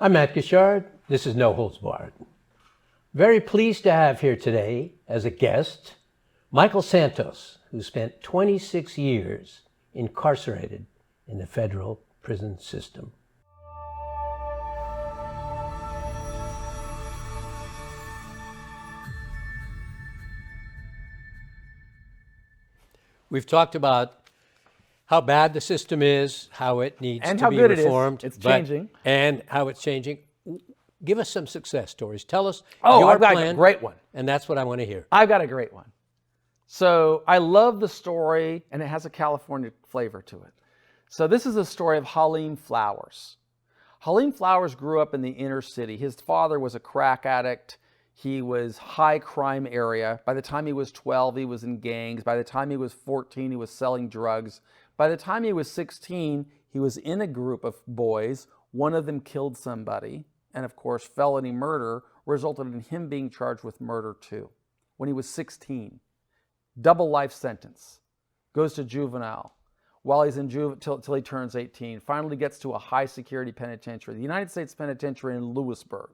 I'm Matt Gishard. This is No Holds Barred. Very pleased to have here today as a guest Michael Santos, who spent 26 years incarcerated in the federal prison system. We've talked about how bad the system is, how it needs and to how be good reformed. It's changing. And how it's changing. Give us some success stories. Tell us Oh, your I've got plan. a great one. And that's what I want to hear. I've got a great one. So I love the story, and it has a California flavor to it. So this is the story of Halim Flowers. Halim Flowers grew up in the inner city. His father was a crack addict. He was high crime area. By the time he was 12, he was in gangs. By the time he was 14, he was selling drugs. By the time he was 16, he was in a group of boys. One of them killed somebody. And of course, felony murder resulted in him being charged with murder too. When he was 16, double life sentence, goes to juvenile. While he's in juvenile till he turns 18, finally gets to a high security penitentiary, the United States Penitentiary in Lewisburg.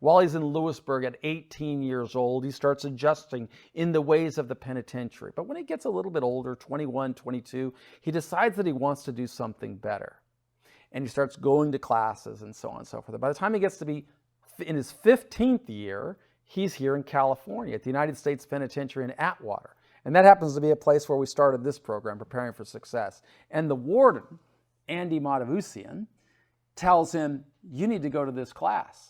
While he's in Lewisburg at 18 years old, he starts adjusting in the ways of the penitentiary. But when he gets a little bit older, 21, 22, he decides that he wants to do something better. And he starts going to classes and so on and so forth. By the time he gets to be in his 15th year, he's here in California at the United States Penitentiary in Atwater. And that happens to be a place where we started this program, Preparing for Success. And the warden, Andy Matavusian, tells him, you need to go to this class.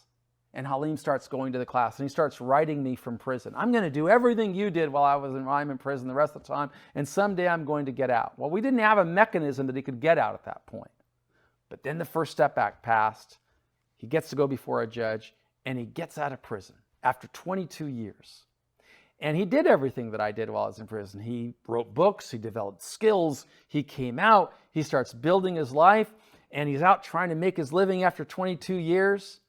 And Halim starts going to the class, and he starts writing me from prison. I'm going to do everything you did while I'm in prison the rest of the time, and someday I'm going to get out. Well, we didn't have a mechanism that he could get out at that point. But then the First Step Act passed. He gets to go before a judge, and he gets out of prison after 22 years. And he did everything that I did while I was in prison. He wrote books, he developed skills, he came out, he starts building his life, and he's out trying to make his living after 22 years.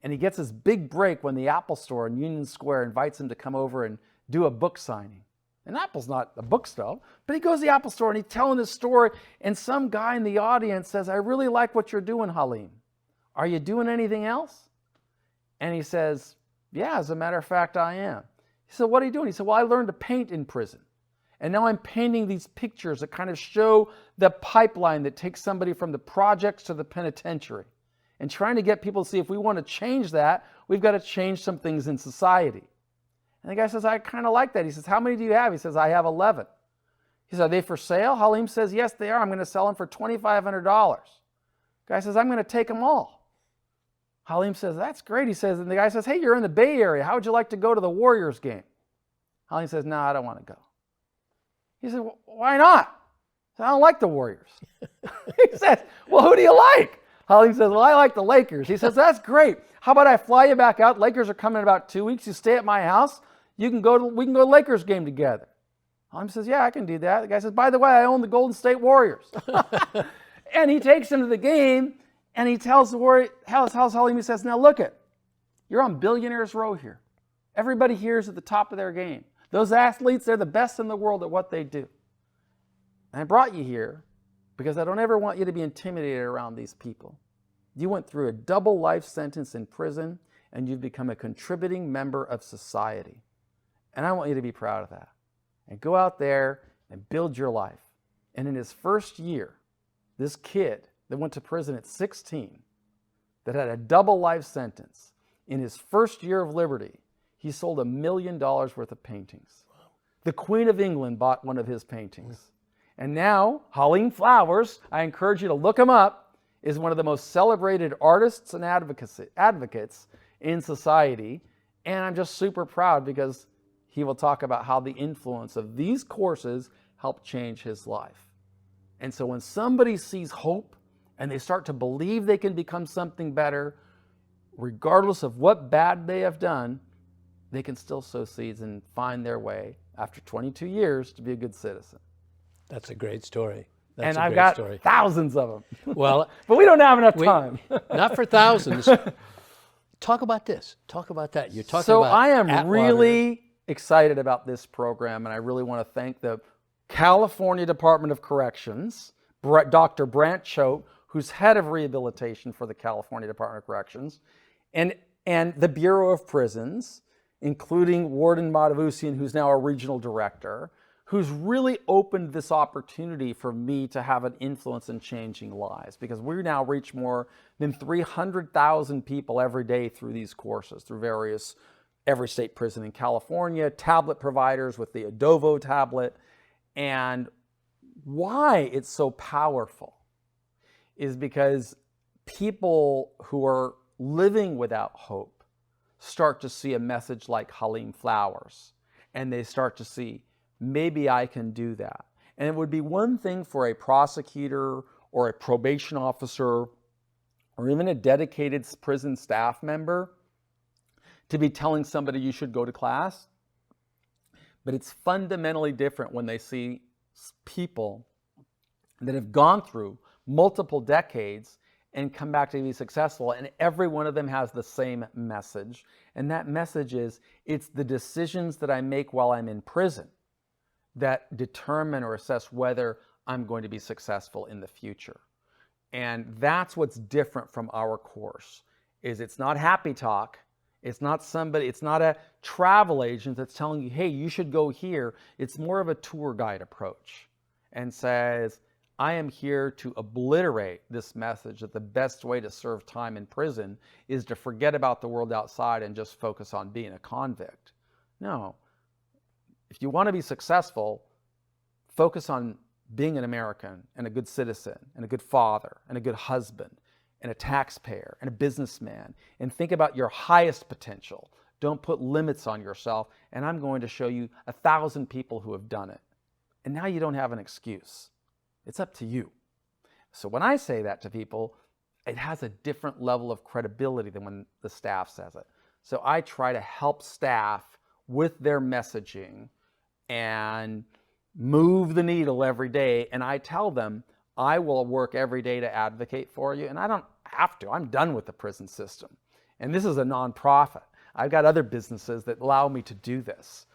And he gets his big break when the Apple store in Union Square invites him to come over and do a book signing. And Apple's not a bookstore, but he goes to the Apple store and he's telling his story, and some guy in the audience says, I really like what you're doing, Halim. Are you doing anything else? And he says, yeah, as a matter of fact, I am. He said, what are you doing? He said, well, I learned to paint in prison. And now I'm painting these pictures that kind of show the pipeline that takes somebody from the projects to the penitentiary. And trying to get people to see if we want to change that, we've got to change some things in society. And the guy says, I kind of like that. He says, how many do you have? He says, I have 11. He says, are they for sale? Halim says, yes, they are. I'm going to sell them for $2,500. The guy says, I'm going to take them all. Halim says, that's great. He says, and the guy says, hey, you're in the Bay Area. How would you like to go to the Warriors game? Halim says, no, I don't want to go. He said, well, why not? He said, I don't like the Warriors. He says, well, who do you like? Halim says, well, I like the Lakers. He says, that's great. How about I fly you back out? Lakers are coming in about 2 weeks. You stay at my house. We can go to the Lakers game together. Halim says, yeah, I can do that. The guy says, by the way, I own the Golden State Warriors. And he takes him to the game, and he tells Halim, he says, now look it, you're on Billionaires Row here. Everybody here is at the top of their game. Those athletes, they're the best in the world at what they do. And I brought you here because I don't ever want you to be intimidated around these people. You went through a double life sentence in prison, and you've become a contributing member of society. And I want you to be proud of that. And go out there and build your life. And in his first year, this kid that went to prison at 16, that had a double life sentence, in his first year of liberty, he sold $1 million worth of paintings. The Queen of England bought one of his paintings. And now, Halim Flowers, I encourage you to look him up, is one of the most celebrated artists and advocates in society. And I'm just super proud because he will talk about how the influence of these courses helped change his life. And so when somebody sees hope and they start to believe they can become something better, regardless of what bad they have done, they can still sow seeds and find their way after 22 years to be a good citizen. That's a great story. And I've got thousands of them. Well, but we don't have enough time. Not for thousands. Talk about this. Talk about that. You're talking so about I am Atwater. really excited about this program, and I really want to thank the California Department of Corrections, Dr. Brant Choate, who's head of rehabilitation for the California Department of Corrections, and the Bureau of Prisons, including Warden Matavusian, who's now a regional director, who's really opened this opportunity for me to have an influence in changing lives, because we now reach more than 300,000 people every day through these courses, through every state prison in California, tablet providers with the Adovo tablet. And why it's so powerful is because people who are living without hope start to see a message like Halim Flowers, and they start to see, maybe I can do that. And it would be one thing for a prosecutor or a probation officer or even a dedicated prison staff member to be telling somebody you should go to class. But it's fundamentally different when they see people that have gone through multiple decades and come back to be successful, and every one of them has the same message. And that message is, it's the decisions that I make while I'm in prison that determine or assess whether I'm going to be successful in the future. And that's what's different from our course, is it's not happy talk. It's not a travel agent that's telling you, hey, you should go here. It's more of a tour guide approach, and says, I am here to obliterate this message that the best way to serve time in prison is to forget about the world outside and just focus on being a convict. No. If you want to be successful, focus on being an American and a good citizen and a good father and a good husband and a taxpayer and a businessman, and think about your highest potential. Don't put limits on yourself, and I'm going to show you 1,000 people who have done it. And now you don't have an excuse. It's up to you. So when I say that to people, it has a different level of credibility than when the staff says it. So I try to help staff with their messaging and move the needle every day. And I tell them, I will work every day to advocate for you. And I don't have to. I'm done with the prison system. And this is a nonprofit. I've got other businesses that allow me to do this.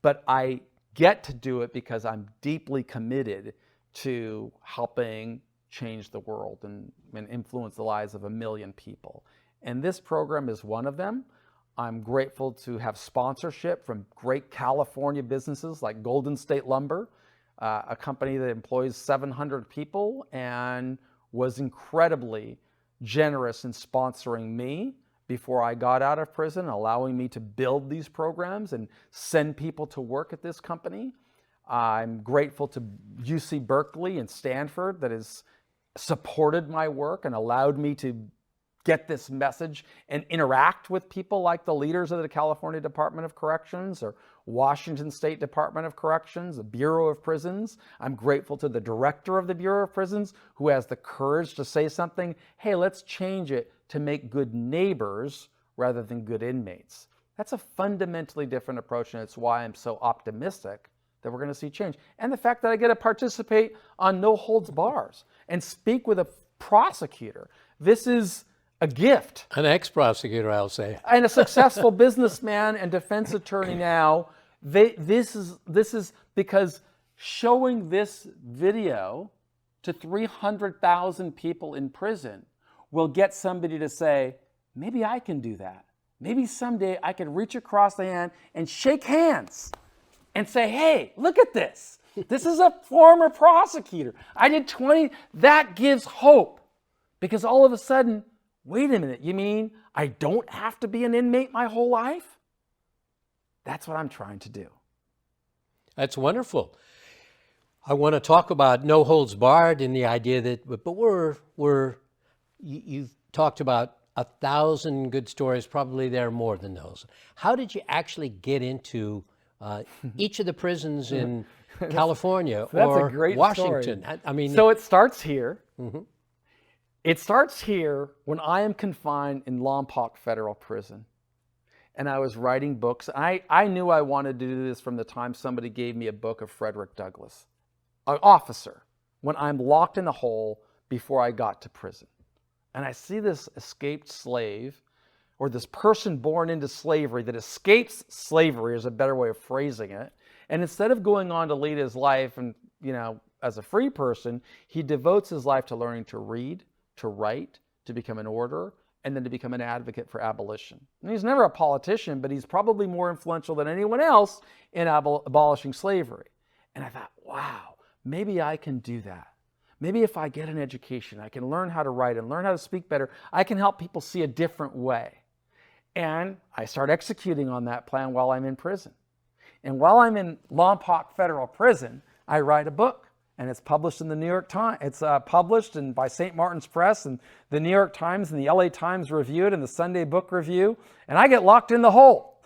But I get to do it because I'm deeply committed to helping change the world and influence the lives of 1 million people. And this program is one of them. I'm grateful to have sponsorship from great California businesses like Golden State Lumber, a company that employs 700 people and was incredibly generous in sponsoring me before I got out of prison, allowing me to build these programs and send people to work at this company. I'm grateful to UC Berkeley and Stanford that has supported my work and allowed me to get this message and interact with people like the leaders of the California Department of Corrections or Washington State Department of Corrections, the Bureau of Prisons. I'm grateful to the director of the Bureau of Prisons who has the courage to say something, hey, let's change it to make good neighbors rather than good inmates. That's a fundamentally different approach, and it's why I'm so optimistic that we're going to see change. And the fact that I get to participate on no holds bars and speak with a prosecutor. This is a gift. An ex-prosecutor, I'll say. And a successful businessman and defense attorney now. This is because showing this video to 300,000 people in prison will get somebody to say, maybe I can do that. Maybe someday I can reach across the hand and shake hands and say, hey, look at this. This is a former prosecutor. I did 20. That gives hope, because all of a sudden, wait a minute, you mean I don't have to be an inmate my whole life? That's what I'm trying to do. That's wonderful. I want to talk about no holds barred in the idea that, but you've talked about 1,000 good stories, probably there are more than those. How did you actually get into each of the prisons in California or Washington? Story. I mean, so it starts here. Mm-hmm. It starts here when I am confined in Lompoc Federal Prison. And I was writing books. I knew I wanted to do this from the time somebody gave me a book of Frederick Douglass, an officer, when I'm locked in a hole before I got to prison. And I see this escaped slave, or this person born into slavery that escapes slavery is a better way of phrasing it. And instead of going on to lead his life and, as a free person, he devotes his life to learning to read, to write, to become an orator, and then to become an advocate for abolition. And he's never a politician, but he's probably more influential than anyone else in abolishing slavery. And I thought, wow, maybe I can do that. Maybe if I get an education, I can learn how to write and learn how to speak better, I can help people see a different way. And I start executing on that plan while I'm in prison. And while I'm in Lompoc Federal Prison, I write a book. And it's published in the New York Times. It's published by St. Martin's Press, and the New York Times and the LA Times review it, and the Sunday Book Review. And I get locked in the hole.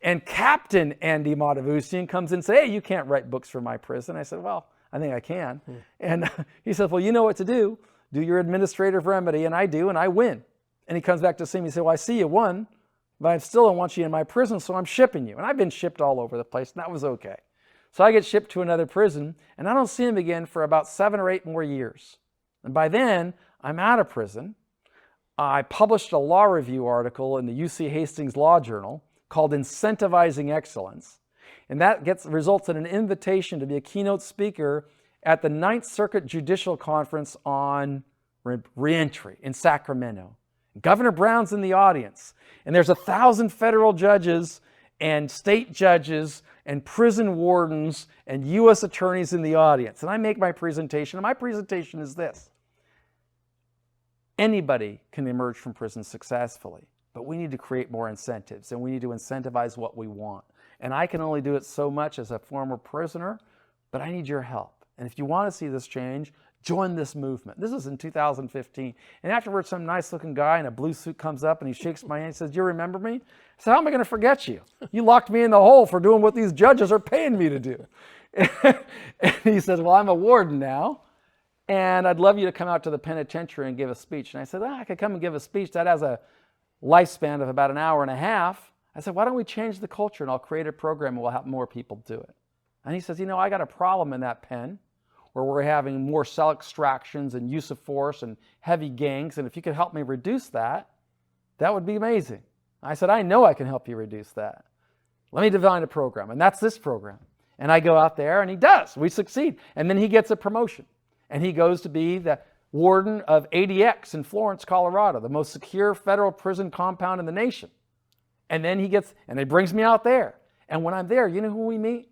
And Captain Andy Matavusian comes in and says, hey, you can't write books for my prison. I said, well, I think I can. And he says, well, you know what to do. Do your administrative remedy. And I do, and I win. And he comes back to see me and says, well, I see you won, but I still don't want you in my prison, so I'm shipping you. And I've been shipped all over the place, and that was okay. So I get shipped to another prison, and I don't see him again for about 7 or 8 more years. And by then, I'm out of prison. I published a law review article in the UC Hastings Law Journal called Incentivizing Excellence. And that results in an invitation to be a keynote speaker at the 9th Circuit Judicial Conference on Reentry in Sacramento. Governor Brown's in the audience, and there's 1,000 federal judges and state judges and prison wardens and U.S. attorneys in the audience. And I make my presentation, and my presentation is this. Anybody can emerge from prison successfully, but we need to create more incentives, and we need to incentivize what we want. And I can only do it so much as a former prisoner, but I need your help. And if you want to see this change, join this movement. This is in 2015. And afterwards, some nice looking guy in a blue suit comes up and he shakes my hand and says, do you remember me? I said, how am I going to forget you? You locked me in the hole for doing what these judges are paying me to do. And he says, well, I'm a warden now, and I'd love you to come out to the penitentiary and give a speech. And I said, I could come and give a speech. That has a lifespan of about an hour and a half. I said, why don't we change the culture, and I'll create a program and we'll have more people do it. And he says, I got a problem in that pen, where we're having more cell extractions and use of force and heavy gangs. And if you could help me reduce that, that would be amazing. I said, I know I can help you reduce that. Let me design a program. And that's this program. And I go out there, and he does. We succeed. And then he gets a promotion. And he goes to be the warden of ADX in Florence, Colorado, the most secure federal prison compound in the nation. And then he brings me out there. And when I'm there, you know who we meet?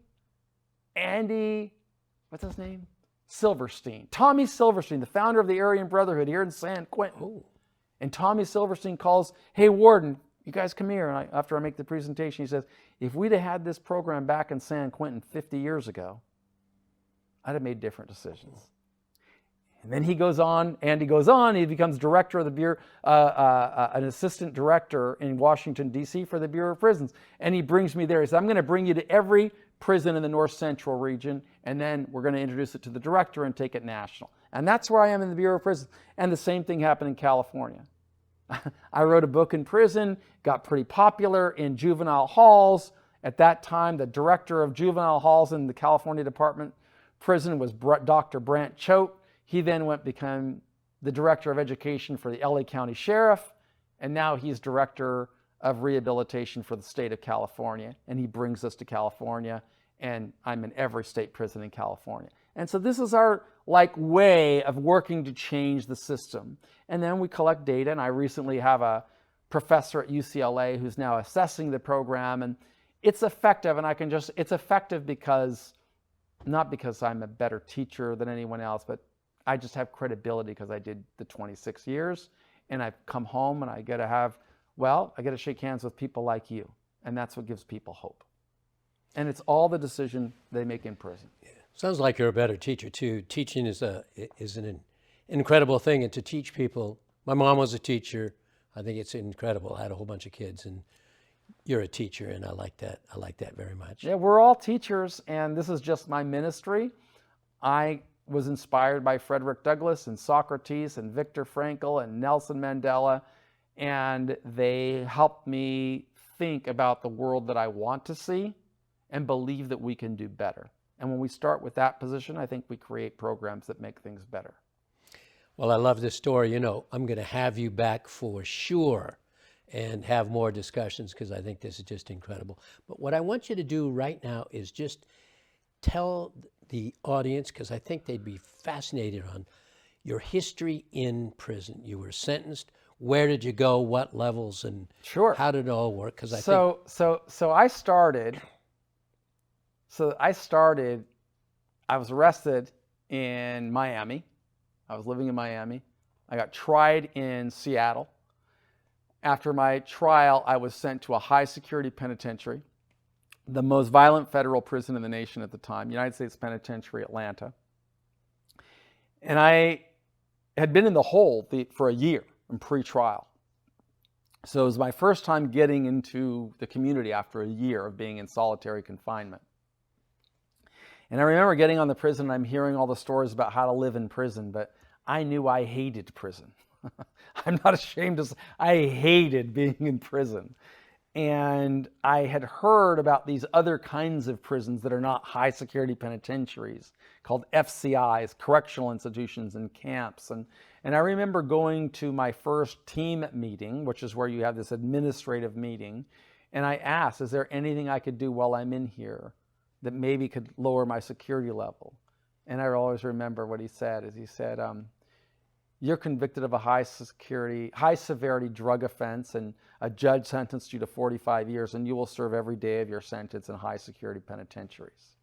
Andy, what's his name? Silverstein. Tommy Silverstein, the founder of the Aryan Brotherhood here in San Quentin. Ooh. And Tommy Silverstein calls, hey, warden, you guys come here. And after I make the presentation, he says, if we'd have had this program back in San Quentin 50 years ago, I'd have made different decisions. And then he goes on, he becomes director of the Bureau, an assistant director in Washington, D.C. for the Bureau of Prisons. And he brings me there. He says, I'm going to bring you to every prison in the North Central region, and then we're going to introduce it to the director and take it national. And that's where I am in the Bureau of Prisons. And the same thing happened in California. I wrote a book in prison, got pretty popular in juvenile halls. At that time, the director of juvenile halls in the California Department prison was Dr. Brant Choate. He then became the director of education for the LA County Sheriff, and now he's director of rehabilitation for the state of California, and he brings us to California, and I'm in every state prison in California. And so this is our way of working to change the system. And then we collect data, and I recently have a professor at UCLA who's now assessing the program, and it's effective, and it's effective not because I'm a better teacher than anyone else, but I just have credibility because I did the 26 years, and I've come home and I get to shake hands with people like you, and that's what gives people hope. And it's all the decision they make in prison. Yeah. Sounds like you're a better teacher too. Teaching is an incredible thing, and to teach people. My mom was a teacher. I think it's incredible. I had a whole bunch of kids, and you're a teacher, and I like that. I like that very much. Yeah, we're all teachers, and this is just my ministry. I was inspired by Frederick Douglass and Socrates and Viktor Frankl and Nelson Mandela, and they helped me think about the world that I want to see and believe that we can do better. And when we start with that position, I think we create programs that make things better. Well, I love this story. I'm going to have you back for sure and have more discussions because I think this is just incredible. But what I want you to do right now is just tell the audience, because I think they'd be fascinated on your history in prison. You were sentenced. Where did you go? What levels? And Sure. how did it all work? Because I was arrested in Miami. I was living in Miami. I got tried in Seattle. After my trial, I was sent to a high security penitentiary, the most violent federal prison in the nation at the time, United States Penitentiary, Atlanta. And I had been in the hole for a year in pre-trial. So it was my first time getting into the community after a year of being in solitary confinement. And I remember getting on the prison and I'm hearing all the stories about how to live in prison, but I knew I hated prison. I'm not ashamed to say I hated being in prison. And I had heard about these other kinds of prisons that are not high security penitentiaries called FCIs, correctional institutions and camps. And I remember going to my first team meeting, which is where you have this administrative meeting. And I asked, is there anything I could do while I'm in here that maybe could lower my security level? And I always remember what he said, is he said, you're convicted of a high severity drug offense and a judge sentenced you to 45 years and you will serve every day of your sentence in high security penitentiaries.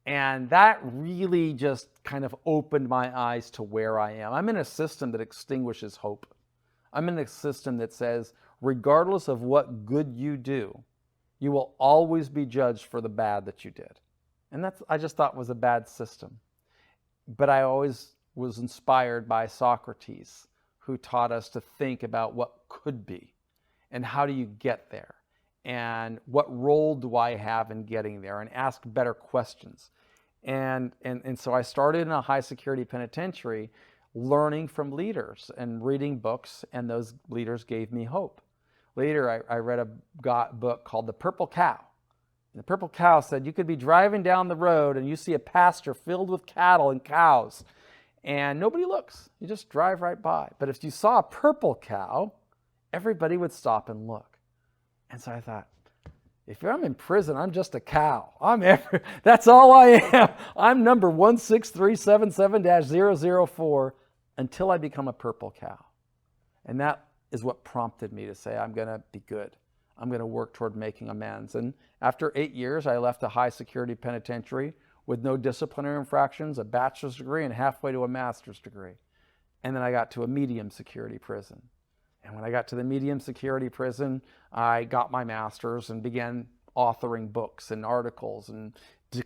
And that really just kind of opened my eyes to where I am. I'm in a system that extinguishes hope. I'm in a system that says, regardless of what good you do, you will always be judged for the bad that you did. And I just thought was a bad system. But I always was inspired by Socrates, who taught us to think about what could be and how do you get there and what role do I have in getting there, and ask better questions. And so I started in a high security penitentiary learning from leaders and reading books, and those leaders gave me hope. Later, I read a book called The Purple Cow. And the Purple Cow said you could be driving down the road and you see a pasture filled with cattle and cows, and nobody looks. You just drive right by. But if you saw a purple cow, everybody would stop and look. And so I thought, if I'm in prison, I'm just a cow. That's all I am. I'm number 16377-004 until I become a purple cow. And that is what prompted me to say, I'm going to be good. I'm going to work toward making amends. And after 8 years, I left a high security penitentiary with no disciplinary infractions, a bachelor's degree, and halfway to a master's degree. And then I got to a medium security prison. And when I got to the medium security prison, I got my master's and began authoring books and articles and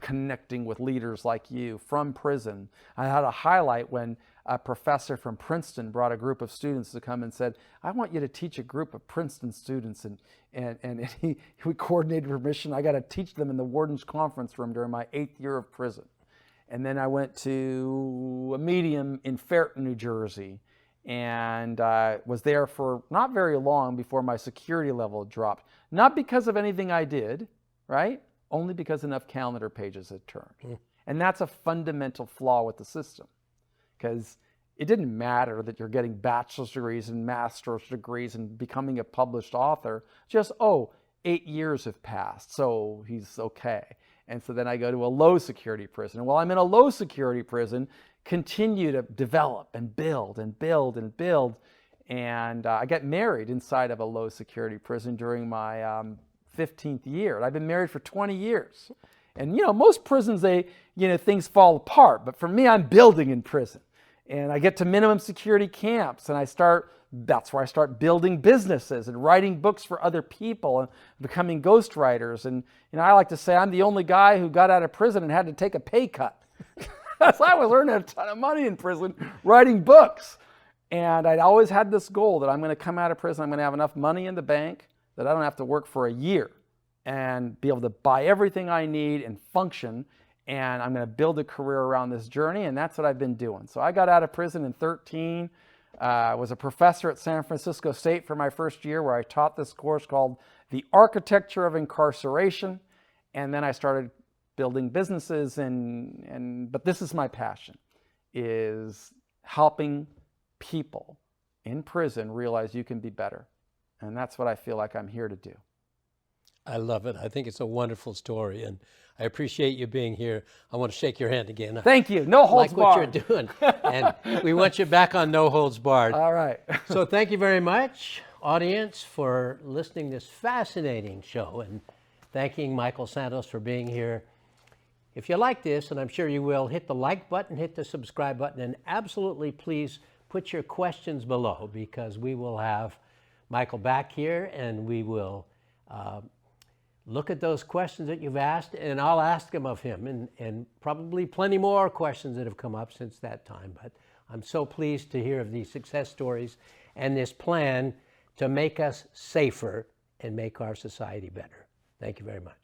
connecting with leaders like you from prison. I had a highlight when a professor from Princeton brought a group of students to come and said, I want you to teach a group of Princeton students. And we coordinated permission. I got to teach them in the warden's conference room during my 8th year of prison. And then I went to a medium in Ferreton, New Jersey, and was there for not very long before my security level dropped. Not because of anything I did, right? Only because enough calendar pages had turned. And that's a fundamental flaw with the system, because it didn't matter that you're getting bachelor's degrees and master's degrees and becoming a published author. Just, 8 years have passed, so he's okay. And so then I go to a low security prison. And while I'm in a low security prison, continue to develop and build and build and build. And I got married inside of a low security prison during my 15th year. And I've been married for 20 years. And, most prisons, things fall apart. But for me, I'm building in prison. And I get to minimum security camps, and that's where I start building businesses and writing books for other people and becoming ghostwriters. And, I like to say I'm the only guy who got out of prison and had to take a pay cut. So I was earning a ton of money in prison writing books. And I'd always had this goal that I'm going to come out of prison, I'm going to have enough money in the bank that I don't have to work for a year and be able to buy everything I need and function. And I'm going to build a career around this journey, and that's what I've been doing. So I got out of prison in 2013, was a professor at San Francisco State for my first year, where I taught this course called The Architecture of Incarceration. And then I started building businesses, but this is my passion, is helping people in prison realize you can be better. And that's what I feel like I'm here to do. I love it. I think it's a wonderful story, and I appreciate you being here. I want to shake your hand again. Thank you. No holds like what barred. you're doing, and we want you back on No Holds Barred. All right. So thank you very much, audience, for listening to this fascinating show, and thanking Michael Santos for being here. If you like this, and I'm sure you will, hit the like button, hit the subscribe button, and absolutely please put your questions below, because we will have Michael back here, and we will look at those questions that you've asked, and I'll ask them of him, and probably plenty more questions that have come up since that time. But I'm so pleased to hear of these success stories and this plan to make us safer and make our society better. Thank you very much.